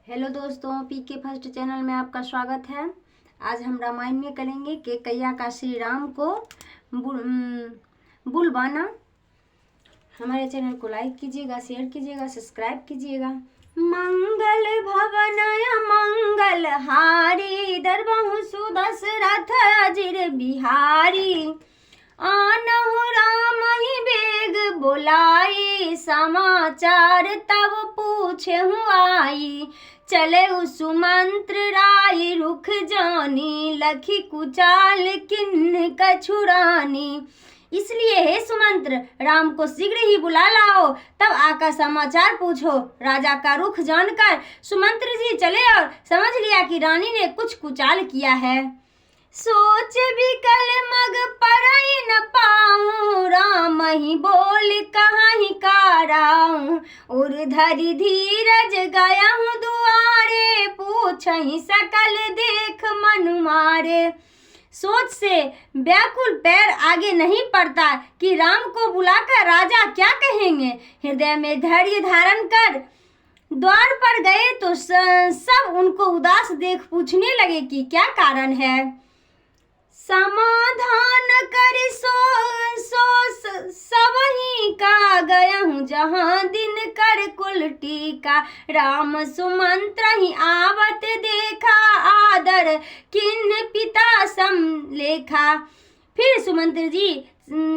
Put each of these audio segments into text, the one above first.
Hello दोस्तों, पीके first channel में आपका स्वागत है। आज हम रामायण में करेंगे कि कैया का श्री राम को बुलवाना। हमारे चैनल को लाइक कीजिएगा, शेयर कीजिएगा, सब्सक्राइब कीजिएगा। मंगल भवनय मंगल हारी, दरबहु सुदशरथ अजिर बिहारी। आनहु राम ही बेग बोलाई, समाचार तब पूछे आई। चले सुमंत्र राय रुख जानी, लखी कुचाल किन्न कछुरानी। इसलिए हे सुमंत्र, राम को शीघ्र ही बुला लाओ, तब आकर समाचार पूछो। राजा का रुख जानकर सुमंत्र जी चले और समझ लिया कि रानी ने कुछ कुचाल किया है। सोच विकल मग परई न पाऊं, राम ही बोल कहाँ ही काराऊं। और धरि धीरज गया हूँ दुआरे, पूछहि सकल देख मन मारे। सोच से व्याकुल पैर आगे नहीं पड़ता कि राम को बुलाकर राजा क्या कहेंगे। हृदय में धैर्य धारण कर द्वार पर गए तो सब उनको उदास देख पूछने लगे कि क्या कारण है। समाधान कर सबही का गया हूँ, जहाँ दिन कर कुल टीका। राम सुमंत्र ही आवत देखा, आदर किन्न पिता सम लेखा। फिर सुमंत्र जी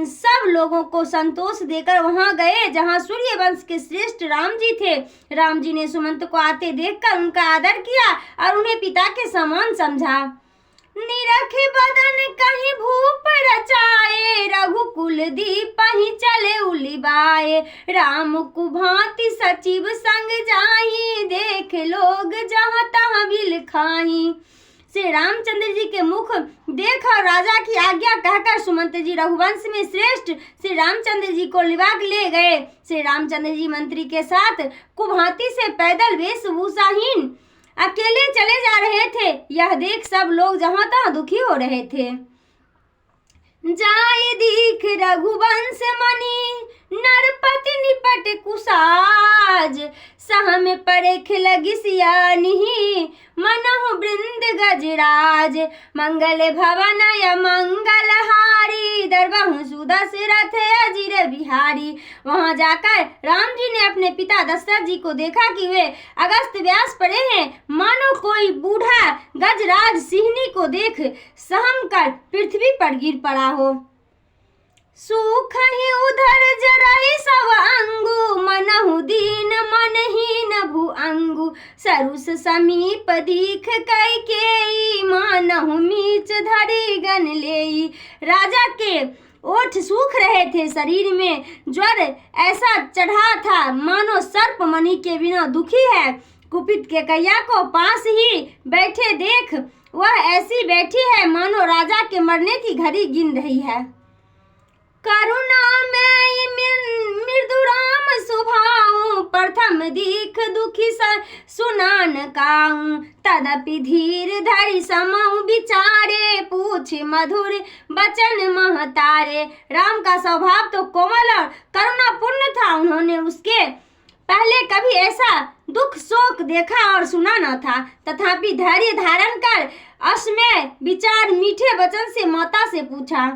सब लोगों को संतोष देकर वहां गए जहां सूर्यवंश के श्रेष्ठ राम जी थे। राम जी ने सुमंत्र को आते देखकर उनका आदर किया और उन्हें पिता के समान समझा। निरखे बदन कहीं भूप रचाए, रघुकुल दीप ही चले उलिबाए। राम कुभांति सचिव संग जाही, देख लोग जहाँ तहाँ बिल खाही। श्री रामचंद्र जी के मुख देख और राजा की आज्ञा कहकर सुमंत्र जी रघुवंश में श्रेष्ठ श्री रामचंद्र जी को लिबाग ले गए। श्री रामचंद्र जी मंत्री के साथ कुभांति से पैदल वेशभूषाहीन अकेले चले जा रहे थे। यह देख सब लोग जहां तहां दुखी हो रहे थे। जाय दीख रघुवंश मणि, नरपति निपट कुसाज। सह में परेख लगी सियानी, मनहु वृंद गजराज। मंगल भवन य मंगल हारी, दरबहु सुदशरथ अजिर बिहारी। वहां जाकर राम जी ने अपने पिता दशरथ जी को देखा कि वे अगस्त व्यास पड़े हैं, मानो कोई बूढ़ा गजराज सिंहनी को देख सहम कर पृथ्वी पर गिर पड़ा हो। सूख ही उधर जराई सब अंगु, मनहु दीन मनहीन भू अंगु। सरुस समीप दीख कैकेयी, मानहु मीच धरी गन लेई। राजा के ओठ सूख रहे थे, शरीर में ज्वर ऐसा चढ़ा था मानो सर्प मणि के बिना दुखी है। कुपित के कैया को पास ही बैठे देख वह ऐसी बैठी है मानो राजा के मरने की घड़ी गिन रही है। करुणा में मृदु राम सुभाऊं, प्रथम दीख दुखी सुनान काऊं। तदपि धीर धरि समऊ विचारे, पूछ मधुर बचन महतारे। राम का स्वभाव तो कोमल और करुणापूर्ण था। उन्होंने उसके पहले कभी ऐसा दुख शोक देखा और सुना न था। तथापि धैर्य धारण कर असमय विचार मीठे वचन से माता से पूछा।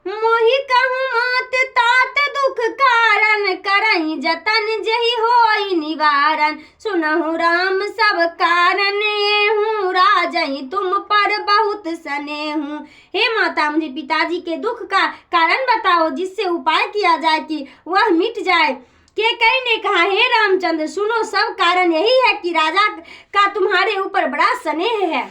मोहि कहूँ मात तात दुख कारण, करई जतन जहि होई निवारण। सुनहु राम सब कारण हूँ, राजई तुम पर बहुत सने हूँ। हे माता, मुझे पिताजी के दुख का कारण बताओ, जिससे उपाय किया जाए कि वह मिट जाए। कैकेयी ने कहा, हे रामचंद्र सुनो, सब कारण यही है कि राजा का तुम्हारे ऊपर बड़ा स्नेह है।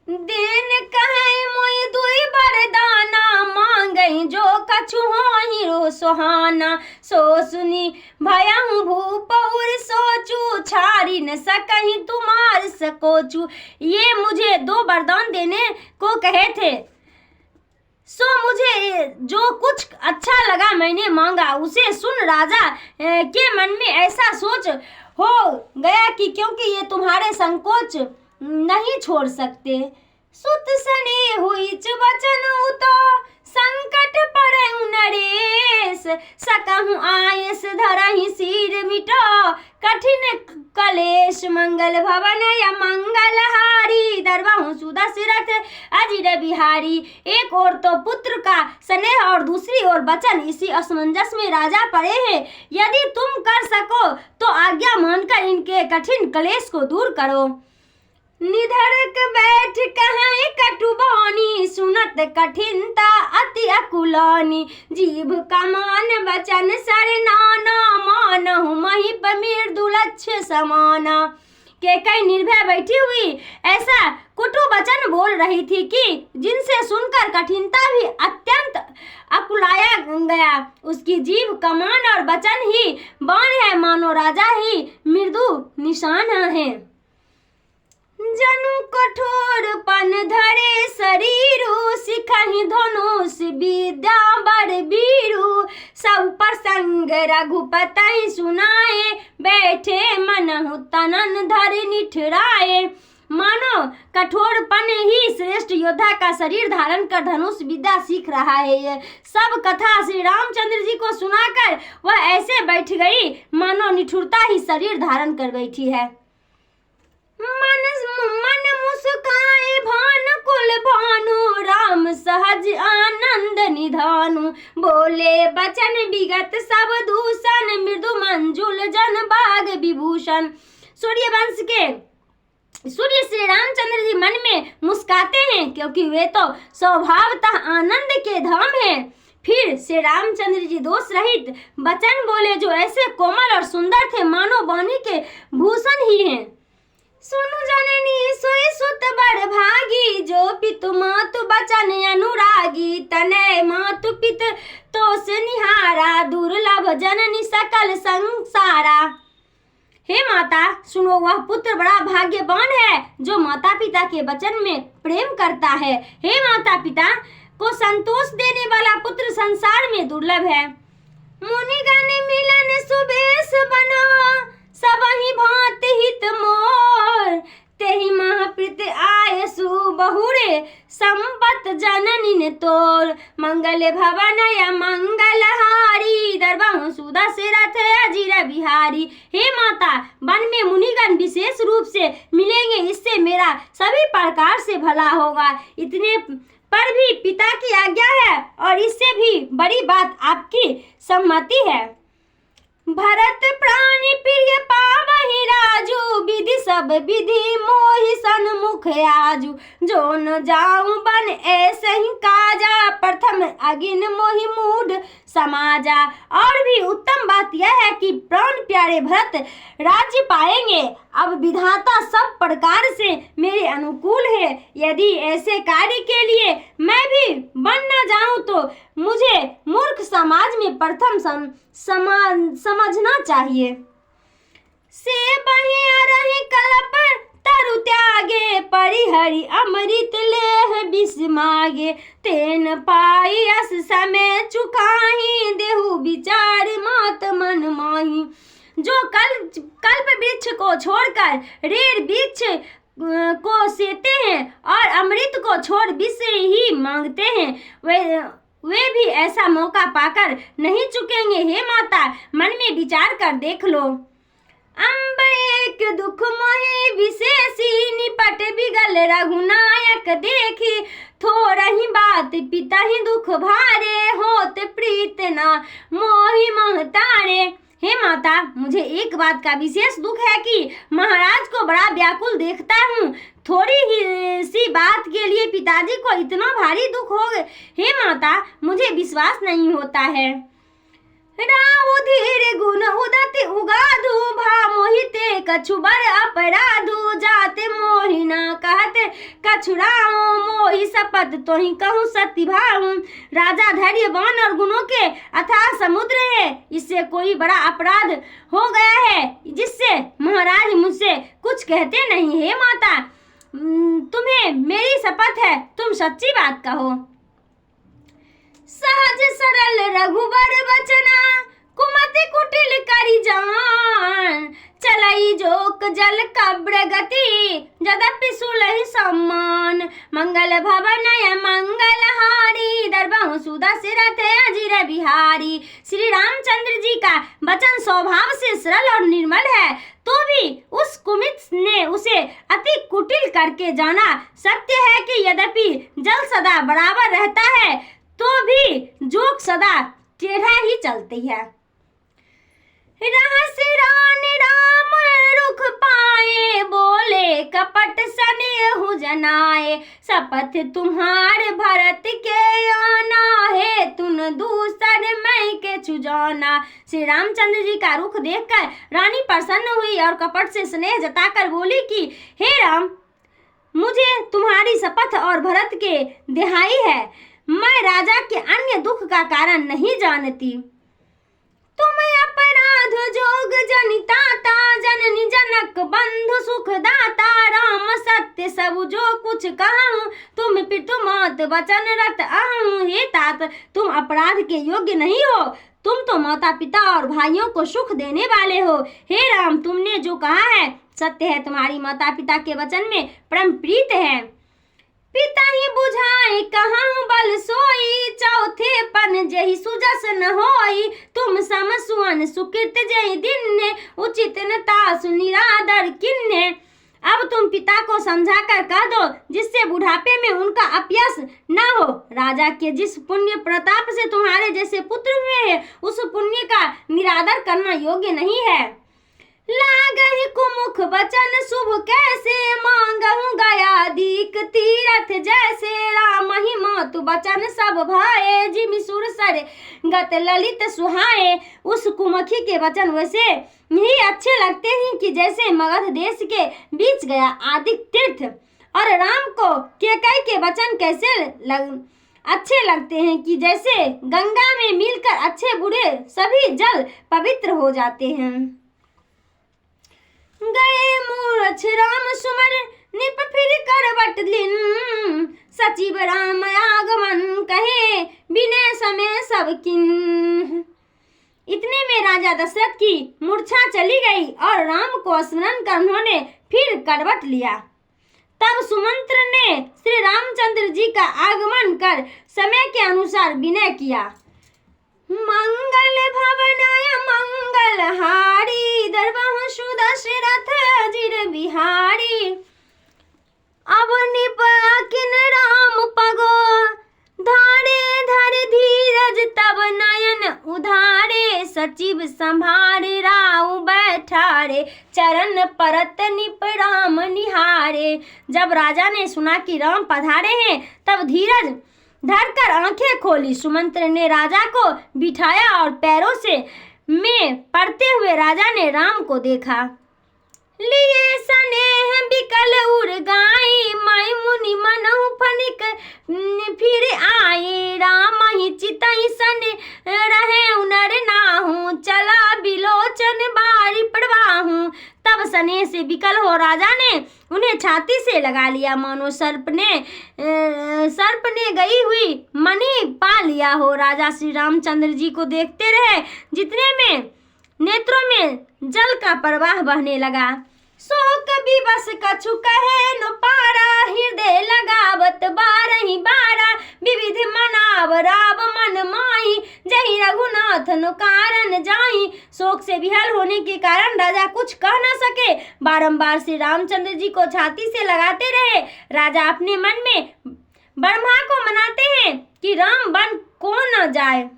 देन कहे मोहि दुई बरदाना, मांगई जो कछु होहि रो सुहाना। सो सुनी भयहु भूप उर सोचू, छाड़ी न सकहि तुमार सकोचू। ये मुझे दो वरदान देने को कहे थे, सो मुझे जो कुछ अच्छा लगा मैंने मांगा। उसे सुन राजा के मन में ऐसा सोच हो गया कि क्योंकि ये तुम्हारे संकोच नहीं छोड़ सकते। सुत सने हुईच वचन उतो, संकट पड़े नरेश। सकहु आयस धरहि सिर मिटो, कठिन कलेश मंगल भवन या मंगलहारी, दरबाहु सुदशरथ अजिर बिहारी। एक ओर तो पुत्र का स्नेह और दूसरी ओर वचन, इसी असमंजस में राजा पड़े हैं। यदि तुम कर सको तो आज्ञा मानकर इनके कठिन कलेश को दूर करो। निधड़क बैठ कहाँ कटुबानी, सुनत कठिनता अति अकुलानी। जीभ कमान वचन सर नाना, मानहु महिप मृदु लक्ष्य समाना। कैकेयी निर्भय बैठी हुई ऐसा कुटु वचन बोल रही थी कि जिनसे सुनकर कठिनता भी अत्यंत अकुलाया गया। उसकी जीभ कमान और वचन ही बाण है, मानो राजा ही मृदु निशान है। जनु कठोरपन धरे शरीरु, सिखहि धनुष विद्या बड़ बीरु। सब प्रसंग रघुपति सुनाए, बैठे मनहु तनन धर निठराए। मानो कठोरपन ही श्रेष्ठ योद्धा का शरीर धारण कर धनुष विद्या सीख रहा है। ये सब कथा श्री रामचंद्र जी को सुनाकर वह ऐसे बैठ गई मानो निठुरता ही शरीर धारण कर बैठी है। मन मुस्काए भान कुल भानु, राम सहज आनंद निधानु। बोले बचन विगत सब दूषण, मृदु मंजुल जन बाग विभूषण। सूर्यवंश के सूर्य श्री रामचंद्र जी मन में मुस्काते हैं, क्योंकि वे तो स्वभावतः आनंद के धाम हैं। फिर श्री रामचंद्र जी दोष रहित वचन बोले जो ऐसे कोमल और सुंदर थे मानो वाणी के भूषण ही हैं। सुनु जननी सोई सुत बड़ भागी, जो पितु मातु बचन अनुरागी। तनय मातु पित तोष निहारा, दुर्लभ जननी सकल संसारा। हे माता सुनो, वह पुत्र बड़ा भाग्यवान है जो माता पिता के वचन में प्रेम करता है। हे माता पिता को संतोष देने वाला पुत्र संसार में दुर्लभ है। मुनिगण मिलन सुबेश बनो, सबहि भांति हित मोर। तेहि महाप्रीत आयसु बहुरे, संपत जननी ने तोर। मंगल भवन या मंगलहारी, दरबाहु सुदशरथ अजिर बिहारी। हे माता, वन में मुनिगण विशेष रूप से मिलेंगे, इससे मेरा सभी प्रकार से भला होगा। इतने पर भी पिता की आज्ञा है और इससे भी बड़ी बात आपकी सम्मति है। भरत प्राणी प्रिय पावहि राजू, विधि सब विधि मोहि सन्मुख आजू। जो न जाऊं बन ऐसे ही काजा, प्रथम अगिन मोहि मूढ़ समाजा। और भी उत्तम बात यह है कि प्राण प्यारे भरत राज्य पाएंगे। अब विधाता सब प्रकार से मेरे अनुकूल है। यदि ऐसे कार्य के लिए मैं भी बन न जाऊं तो मुझे मूर्ख समाज में प्रथम समझना चाहिए। से बहिया रही कल्प तरु त्यागे, परिहरि अमृत लेह विष मागे। तेन पाई अस समय चुकाही, देहु विचार मात मन माही। जो कल्प वृक्ष को छोड़कर रेर वृक्ष को सेते हैं और अमृत को छोड़ विष ही मांगते हैं, वे भी ऐसा मौका पाकर नहीं चुकेंगे। हे माता, मन में विचार कर देख लो। अम्ब एक दुख मोहि विशेषी, निपट बिगल रघुनायक देखी। थोरही बात पिता ही दुख भारे, होत प्रीत ना मोहि महतारे। हे माता, मुझे एक बात का विशेष दुख है कि महाराज को बड़ा व्याकुल देखता हूँ। थोड़ी ही सी बात के लिए पिताजी को इतना भारी दुख हो गए। हे माता, मुझे विश्वास नहीं होता है। राहु धीर गुण उदति उगाधु, भा मोहिते कछु बर अपराधु। जाते मोहिना कहते कछुराओ, मोहि शपथ तोहि कहूँ सत्य भाऊं। राजा धैर्यवान और गुणों के अथाह समुद्र है, इससे कोई बड़ा अपराध हो गया है जिससे महाराज मुझसे कुछ कहते नहीं। हे माता, तुम्हें मेरी शपथ है, तुम सच्ची बात कहो। सहज सरल रघुबर बचना, कुमति कुटिल करी जान। चलाई जो लोक जल कब्र गति जदपि सुलहि सम्मान मंगल भवनय मंगलहारी दरबहु सुदशरथ अजिर बिहारी। श्री रामचंद्र जी का वचन स्वभाव से सरल और निर्मल है, तो भी उस कुमित ने उसे अति कुटिल करके जाना। सत्य है कि यद्यपि जल सदा बराबर रहता है तो भी जोक सदा टेढ़ा ही चलती है। रहस्य रानी राम रुख पाए बोले कपट स्नेहु जनाए शपथ तुम्हार भरत के आना है तुन दूसर मैं के छुजाना। श्री रामचंद्र जी का रुख देखकर रानी प्रसन्न हुई और कपट से स्नेह जताकर बोली कि हे राम, मुझे तुम्हारी शपथ और भरत के देहाई है। मैं राजा के अन्य दुख का कारण नहीं जानती। तुम अपराध जोग जनिताता जननी जनक बंधु सुख दाता राम सत्य सब जो कुछ कहूँ तुम पितु मात वचन रत आहूँ। हे तात, तुम अपराध के योग्य नहीं हो, तुम तो माता पिता और भाइयों को सुख देने वाले हो। हे राम, तुमने जो कहा है सत्य है, तुम्हारी माता पिता के वचन में परम प्रीत है। पिता ही बुझाए कहाँ बल सोई चौथे पन जही सुजस न होई तुम सम सुवन सुकृत जही दिन ने उचित न तासु निरादर किन्ने। अब तुम पिता को समझा कर कह दो जिससे बुढ़ापे में उनका अपयश न हो। राजा के जिस पुण्य प्रताप से तुम्हारे जैसे पुत्र हुए हैं उस पुण्य का निरादर करना योग्य नहीं है। लागहि कुमुख वचन शुभ कैसे मांगहु गया दीक तीरथ जैसे राम ही मातु वचन सब भाए जिमि सुर सर गत ललित सुहाए। उस कुमुखी के वचन वैसे ही अच्छे लगते हैं कि जैसे मगध देश के बीच गया आदिक तीर्थ। और राम को कैकेयी के वचन कैसे अच्छे लगते हैं कि जैसे गंगा में मिलकर अच्छे बुरे सभी जल पवित्र हो जाते हैं। गए मूर्छ राम सुमर निप फिर करवट लिन सचिव राम आगमन कहे बिने समय सब किन। इतने में राजा दशरथ की मूर्छा चली गई और राम को स्मरण कर उन्होंने फिर करवट लिया। तब सुमंत्र ने श्री रामचंद्र जी का आगमन कर समय के अनुसार विनय किया। मंगल भवनाय मंगलहारी दरबहु सुदशरथ अजिर बिहारी। अब निप किन राम पगो धारे धर धीरज तब नयन उधारे सचिव संभारे राउ बैठारे चरण परत निप राम निहारे। जब राजा ने सुना कि राम पधारे हैं तब धीरज धरकर आंखें खोली। सुमंत्र ने राजा को बिठाया और पैरों से में पड़ते हुए राजा ने राम को देखा। लिए स्नेह बिकल उर गाई माई मुनि मनहु फनिक फिर आए राम ही चितई सन रहे उनर नाहू चला बिलोचन बारी पड़वाहू। तब स्नेह से बिकल हो राजा ने उन्हें छाती से लगा लिया मानो सर्प ने गई हुई मणि पा लिया हो। राजा श्री रामचंद्र जी को देखते रहे जितने में नेत्रों में जल का प्रवाह बहने लगा। शोक विवश कछु कहे न पारा हृदय लगावत बारही बारा विविध मनाव राव मन माई जही रघुनाथ नु कारण जाई। शोक से विहल होने के कारण राजा कुछ कह न सके, बारंबार श्री रामचंद्र जी को छाती से लगाते रहे। राजा अपने मन में ब्रह्मा को मनाते हैं कि राम बन कौन न जाए।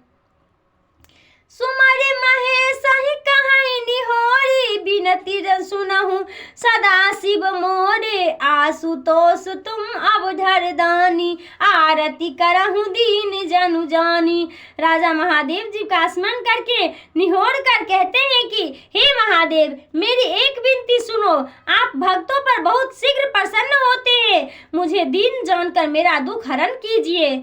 सुमरि महेश ही कहाई निहोरी बिनती सुनहु सदा शिव मोरे आशुतोष तुम अवधर दानी आरती करहु दीन जनु जानी। राजा महादेव जी का स्मरण करके निहोर कर कहते हैं कि हे महादेव, मेरी एक विनती सुनो, आप भक्तों पर बहुत शीघ्र प्रसन्न होते हैं, मुझे दीन जानकर मेरा दुख हरण कीजिए।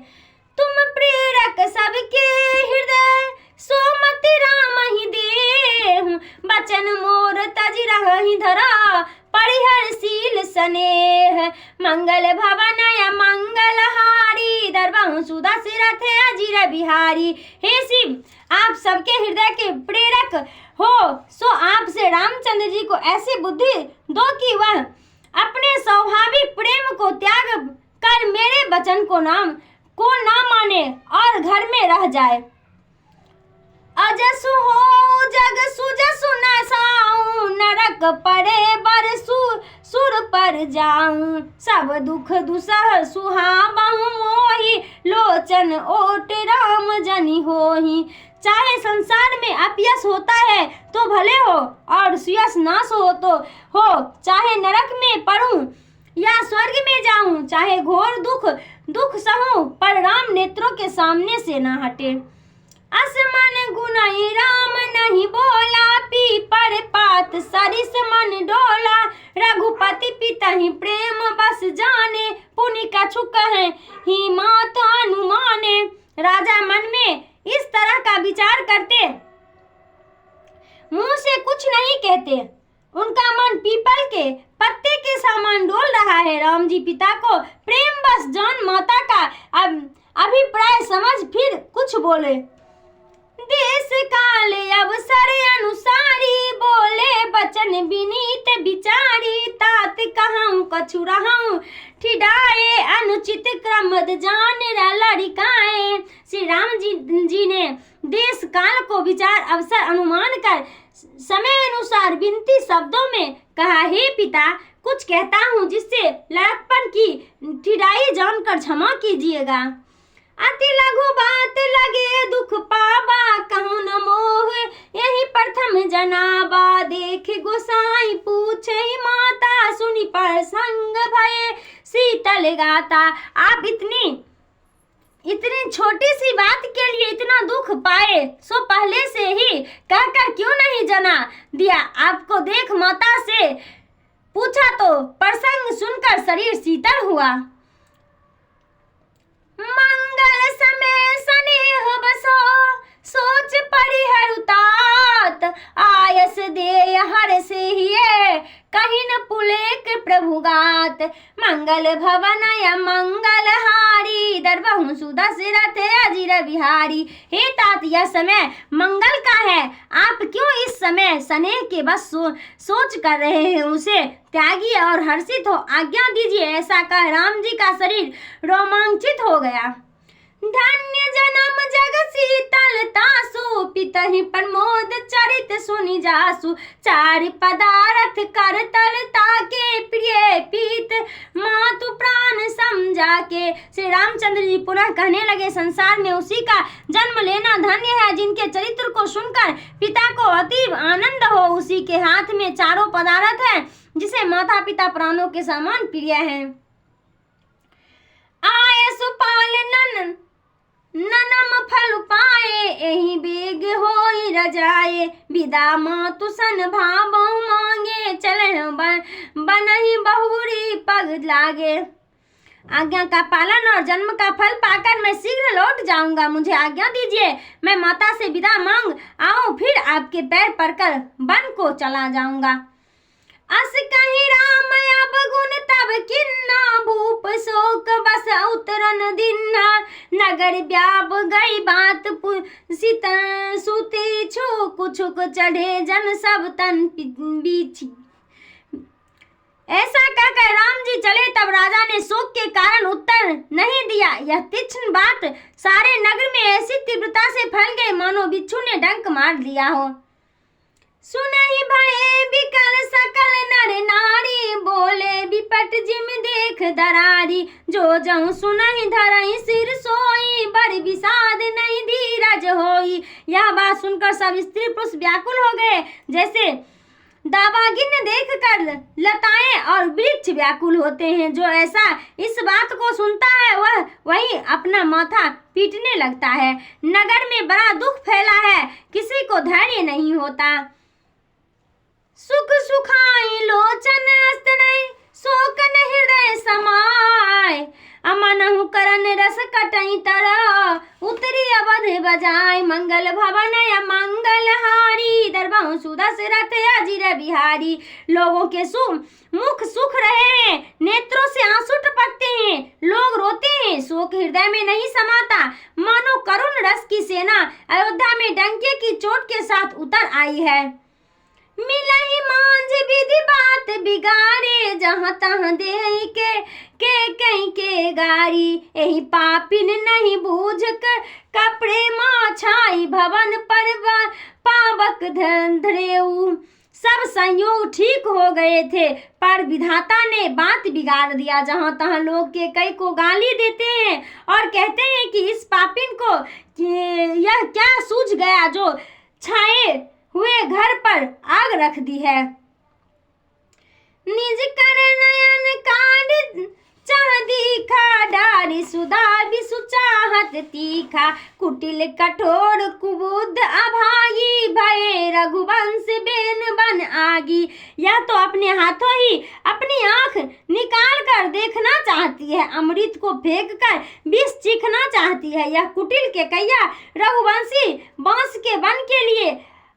तुम प्रेरक सबके हृदय सोमति राम ही देहु बचन मोर तज रहि धरा परिहरशील स्नेह मंगल भवन मंगलहारी दरबाहु सुदशरथ अजिर बिहारी। हे शिव, आप सबके हृदय के प्रेरक हो, सो आपसे रामचंद्र जी को ऐसी बुद्धि दो कि वह अपने स्वाभाविक प्रेम को त्याग कर मेरे वचन को ना माने और घर में रह जाए। अजसु हो जग सुजसु न साऊं नरक पड़े बरसु सुर पर जाऊं सब दुख दुसह सुहावहु मोहि लोचन ओट राम जनि होहि। चाहे संसार में अपयश होता है तो भले हो और सुयश नाश हो तो हो, चाहे नरक में पड़ूं या स्वर्ग में जाऊं, चाहे घोर दुख सहूं पर राम नेत्रों के सामने से ना हटे। असमन गुनाई राम नहीं बोला पीपर पात सरिस मन डोला रघुपति पिता ही प्रेम बस जाने पुनि कछु कहे ही मात अनुमाने। राजा मन में इस तरह का विचार करते, मुंह से कुछ नहीं कहते, उनका मन पीपल के पत्ते के समान डोल रहा है। राम जी पिता को प्रेम बस जान माता का अभिप्राय समझ फिर कुछ बोले। देश काल अवसर अनुसारी बोले बचन विनीत विचारी तात कहूँ कछु रहूं ठिडाए अनुचित क्रमद जान लड़िकाए। श्री राम जी ने देश काल को विचार अवसर अनुमान कर समय अनुसार विनती शब्दों में कहा, हे पिता, कुछ कहता हूँ जिससे लड़कपन की ठिडाई जानकर क्षमा कीजिएगा। अति लघु बात लगे दुख पावा कहूँ न मोह यही प्रथम जनाबा देख गोसाई पूछे माता सुनी पर संग भये शीतल गाता। आप इतनी छोटी सी बात के लिए इतना दुख पाए सो पहले से ही कहकर क्यों नहीं जना दिया। आपको देख माता से पूछा तो प्रसंग सुनकर शरीर शीतल हुआ। मंगल समय स्नेह बसो सोच परिहरुतात आयस दे हर से ही कहीं न पुलेक प्रभु गात। मंगल भवन या मंगल हारी दरबाहु सुदशरथ अजिर बिहारी। हे तात, यह समय मंगल का है, आप क्यों इस समय स्नेह के बस सोच कर रहे हैं। उसे त्यागी और हर्षित हो आज्ञा दीजिए। ऐसा कह राम जी का शरीर रोमांचित हो गया। धन्य जन्म जग शीतल तासु पितहि प्रमोद चरित सुनि जासु चार पदार्थ कर तल ताके प्रिय पीत मातु प्राण समझा के। श्री रामचंद्र जी पुनः कहने लगे, संसार में उसी का जन्म लेना धन्य है जिनके चरित्र को सुनकर पिता को अतीब आनंद हो। उसी के हाथ में चारों पदार्थ है जिसे माता पिता प्राणों के समान प्रिय है। आय सुपाल ननम फल पाए एही बेग होई रजाए विदा मातु सन भाव मांगे चले बनही बहुरी पग लागे। आज्ञा का पालन और जन्म का फल पाकर मैं शीघ्र लौट जाऊंगा। मुझे आज्ञा दीजिए, मैं माता से विदा मांग आऊं, फिर आपके पैर पड़कर वन को चला जाऊंगा। अस कहीं राम अब गुण तब किन्ना भूप शोक बस उतरन दिन्ना नगर व्याप गई बात सीत सुती छुक छुक चढ़े जन सब तन बीची। ऐसा कहकर राम जी चले तब राजा ने शोक के कारण उत्तर नहीं दिया। यह तीक्ष्ण बात सारे नगर में ऐसी तीव्रता से फैल गई मानो बिच्छू ने डंक मार दिया हो। सुनहि भये बिकल सकल नर नारी बोले विपट जिम देख दरारी जो जऊं सुनहि धरहि सिर सोई बड़ विषाद नहीं धीरज होई। यह बात सुनकर सब स्त्री पुरुष व्याकुल हो गए, जैसे दावागिन देख कर लताएं और वृक्ष व्याकुल होते हैं। जो ऐसा इस बात को सुनता है वह वही अपना माथा पीटने लगता है। नगर में बड़ा दुख फैला है, किसी को धैर्य नहीं होता। सुख सुखाई लोचन अस्तनय शोकन हृदय समाय अमनहु करन रस कटई तरह उतरी अवध बजाय। मंगल भवन मंगल हारी, दरबाहु सुदशरथ अजिर बिहारी। लोगों के मुख सुख रहे, नेत्रों से आंसू टपकते हैं, लोग रोते हैं, शोक हृदय में नहीं समाता। मानो करुण रस की सेना अयोध्या में डंके की चोट के साथ उतर आई है। मिलहि मांझ विधि बात बिगाड़े, जहाँ तहाँ दे के गारी। यही पापिन नहीं बूझ कर कपड़े माँ छाई, भवन पर पावक धरेऊ। सब संयोग ठीक हो गए थे, पर विधाता ने बात बिगाड़ दिया। जहां तहां लोग के कई को गाली देते हैं और कहते हैं कि इस पापिन को यह क्या सूझ गया जो छाए हुए घर पर आग रख दी है। निज कर नयन कांड चाह दीखा, डारी सुधा विसु चाहत तीखा। कुटिल कठोर कुबुद्ध अभागी, भये रघुवंश बेन बन आगी। यह तो अपने हाथों ही अपनी आंख निकाल कर देखना चाहती है, अमृत को फेंक कर विष चीखना चाहती है। यह कुटिल के कैया रघुवंशी बांस के वन के लिए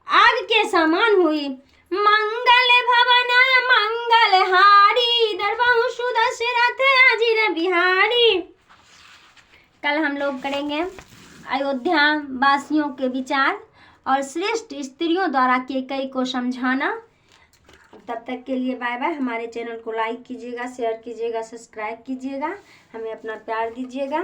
आग के समान हुई। मंगल भवन मंगल हारी, दरबाहु सुदशरथ अजिर बिहारी। कल हम लोग करेंगे अयोध्या वासियों के विचार और श्रेष्ठ स्त्रियों द्वारा कैकेयी को समझाना। तब तक के लिए बाय बाय। हमारे चैनल को लाइक कीजिएगा, शेयर कीजिएगा, सब्सक्राइब कीजिएगा, हमें अपना प्यार दीजिएगा।